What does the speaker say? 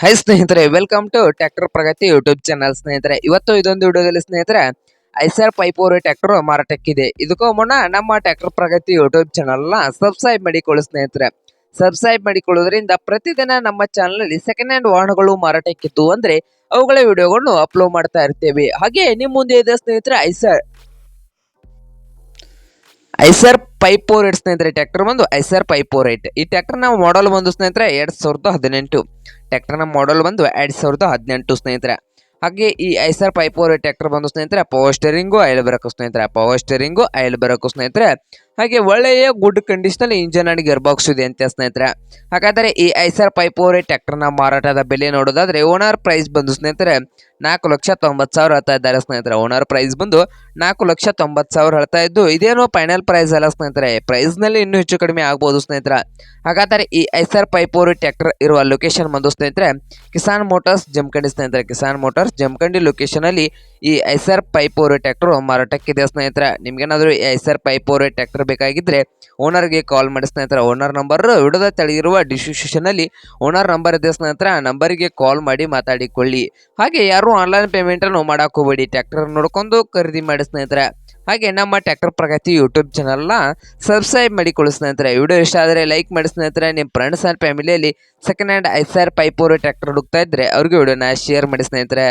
High ಸ್ನೇಹಿತರೆ, welcome to tractor Pragati YouTube channel. ಸ್ನೇಹಿತರೆ, ಇವತ್ತು ಇದೊಂದು ವಿಡಿಯೋದಲ್ಲಿ ಸ್ನೇಹಿತರೆ ಐಸರ್ 5 ಟ್ರ್ಯಾಕ್ಟರ್ ಮಾರಾಟಕ್ಕಿದೆ. ಇದಕ್ಕೂ ಮುನ್ನ ನಮ್ಮ ಟ್ರ್ಯಾಕ್ಟರ್ ಪ್ರಗತಿ ಯೂಟ್ಯೂಬ್ ಚಾನಲ್ ನ ಸಬ್ಸ್ಕ್ರೈಬ್ ಮಾಡಿಕೊಳ್ಳಿ ಸ್ನೇಹಿತರೆ. ಸಬ್ಸ್ಕ್ರೈಬ್ ಮಾಡಿಕೊಳ್ಳೋದ್ರಿಂದ ಪ್ರತಿದಿನ ನಮ್ಮ ಚಾನಲ್ ಅಲ್ಲಿ ಸೆಕೆಂಡ್ ಹ್ಯಾಂಡ್ ವಾಹನಗಳು ಮಾರಾಟಕ್ಕಿತ್ತು ಅಂದ್ರೆ ಅವುಗಳ ವಿಡಿಯೋಗಳನ್ನು ಅಪ್ಲೋಡ್ ಮಾಡ್ತಾ ಇರ್ತೇವೆ. ಹಾಗೆ ನಿಮ್ ಮುಂದೆ ಇದೆ ಸ್ನೇಹಿತರೆ ಐಸರ್ 548 ಸ್ನೇಹಿತರೆ. ಟ್ರ್ಯಾಕ್ಟರ್ ಬಂದು ಐಸರ್ 548. ಈ ಟ್ರ್ಯಾಕ್ಟರ್ ನ ಮಾಡೆಲ್ ಬಂದು ಸ್ನೇಹಿತರೆ 2018. ಟ್ರ್ಯಾಕ್ಟರ್ ನ ಮಾಡೆಲ್ ಬಂದು 2018 ಸ್ನೇಹಿತರೆ. ಹಾಗೆ ಈ ಐಸರ್ 548 ಟ್ರ್ಯಾಕ್ಟರ್ ಬಂದು ಸ್ನೇಹಿತರೆ ಪವರ್ ಸ್ಟೇರಿಂಗು ಆಯಿಲ್ ಬರಕು ಸ್ನೇಹಿತರೆ. ಪವರ್ ಸ್ಟೇರಿಂಗು ಆಯಿಲ್ ಬರಕು ಸ್ನೇಹಿತರೆ. ಹಾಗೆ ಒಳ್ಳೆಯ good condition engine and gear box ಇದೆ ಅಂತ ಸ್ನೇಹಿತರೆ. ಹಾಗಾದ್ರೆ ಈ ಐಸರ್ 548 ಟ್ರ್ಯಾಕ್ಟರ್ ನ ಮಾರಾಟದ ಬೆಲೆ ನೋಡೋದಾದ್ರೆ ಓನರ್ ಪ್ರೈಸ್ ಬಂದು ಸ್ನೇಹಿತರೆ 4,90,000 ಹೇಳ್ತಾ ಇದ್ದಾರೆ ಸ್ನೇಹಿತರೆ. ಓನರ್ ಪ್ರೈಸ್ ಬಂದು 4,90,000 ಹೇಳ್ತಾ ಇದ್ದು, ಇದೇನು ಫೈನಲ್ ಪ್ರೈಸ್ ಅಲ್ಲ ಸ್ನೇಹಿತರೆ. ಪ್ರೈಸ್ ನಲ್ಲಿ ಇನ್ನೂ ಹೆಚ್ಚು ಕಡಿಮೆ ಆಗ್ಬಹುದು ಸ್ನೇಹಿತರೆ. ಹಾಗಾದ್ರೆ ಈ ಐಸರ್ 548 ಟ್ರ್ಯಾಕ್ಟರ್ ಇರುವ ಲೊಕೇಶನ್ ಬಂದು ಸ್ನೇಹಿತರೆ ಕಿಸಾನ್ ಮೋಟಾರ್ಸ್ ಜಮಖಂಡಿ ಸ್ನೇಹಿತರೆ. ಕಿಸಾನ್ ಮೋಟಾರ್ಸ್ ಜಮಖಂಡಿ ಲೊಕೇಶನ್ ಅಲ್ಲಿ ಈ ಐಸರ್ 548 ಟ್ರ್ಯಾಕ್ಟರ್ ಮಾರಾಟಕ್ಕಿದೆ ಸ್ನೇಹಿತರೆ. ನಿಮ್ಗೇನಾದ್ರು ಈ ಐಸರ್ 548 ಟ್ರ್ಯಾಕ್ಟರ್ ಬೇಕಾಗಿದ್ರೆ ಓನರ್ಗೆ ಕಾಲ್ ಮಾಡಿ ಸ್ನೇಹಿತರೆ. ಓನರ್ ನಂಬರ್ ವಿಡಿಯೋದ ತೆಳಗಿರುವ ಡಿಸ್ಕ್ರಿಪ್ಷನ್ ಅಲ್ಲಿ ಓನರ್ ನಂಬರ್ ಇದೆ ಸ್ನೇಹಿತರೆ. ಆ ನಂಬರ್ಗೆ ಕಾಲ್ ಮಾಡಿ ಮಾತಾಡಿಕೊಳ್ಳಿ. ಹಾಗೆ ಯಾರು ಆನ್ಲೈನ್ ಪೇಮೆಂಟ್ ಅನ್ನು ಮಾಡಕ್ ಹೋಗಬೇಡಿ, ಟ್ರ್ಯಾಕ್ಟರ್ ನೋಡ್ಕೊಂಡು ಖರೀದಿ ಮಾಡಿ ಸ್ನೇಹಿತರೆ. ಹಾಗೆ ನಮ್ಮ ಟ್ರ್ಯಾಕ್ಟರ್ ಪ್ರಗತಿ ಯೂಟ್ಯೂಬ್ ಚಾನಲ್ ನ ಸಬ್ಸ್ಕ್ರೈಬ್ ಮಾಡಿಕೊಳ್ಳಿ ಸ್ನೇಹಿತರೆ. ವಿಡಿಯೋ ಇಷ್ಟ ಆದರೆ ಲೈಕ್ ಮಾಡಿ ಸ್ನೇಹಿತರೆ. ನಿಮ್ಮ ಫ್ರೆಂಡ್ಸ್ ಅಂಡ್ ಫ್ಯಾಮಿಲಿಯಲ್ಲಿ ಸೆಕೆಂಡ್ ಹ್ಯಾಂಡ್ ಐಸರ್ 548 ಟ್ರ್ಯಾಕ್ಟರ್ ಹುಡುಕ್ತಾ ಇದ್ರೆ ಅವ್ರಿಗೆ ವಿಡಿಯೋನ ಶೇರ್ ಮಾಡಿ ಸ್ನೇಹಿತರೆ.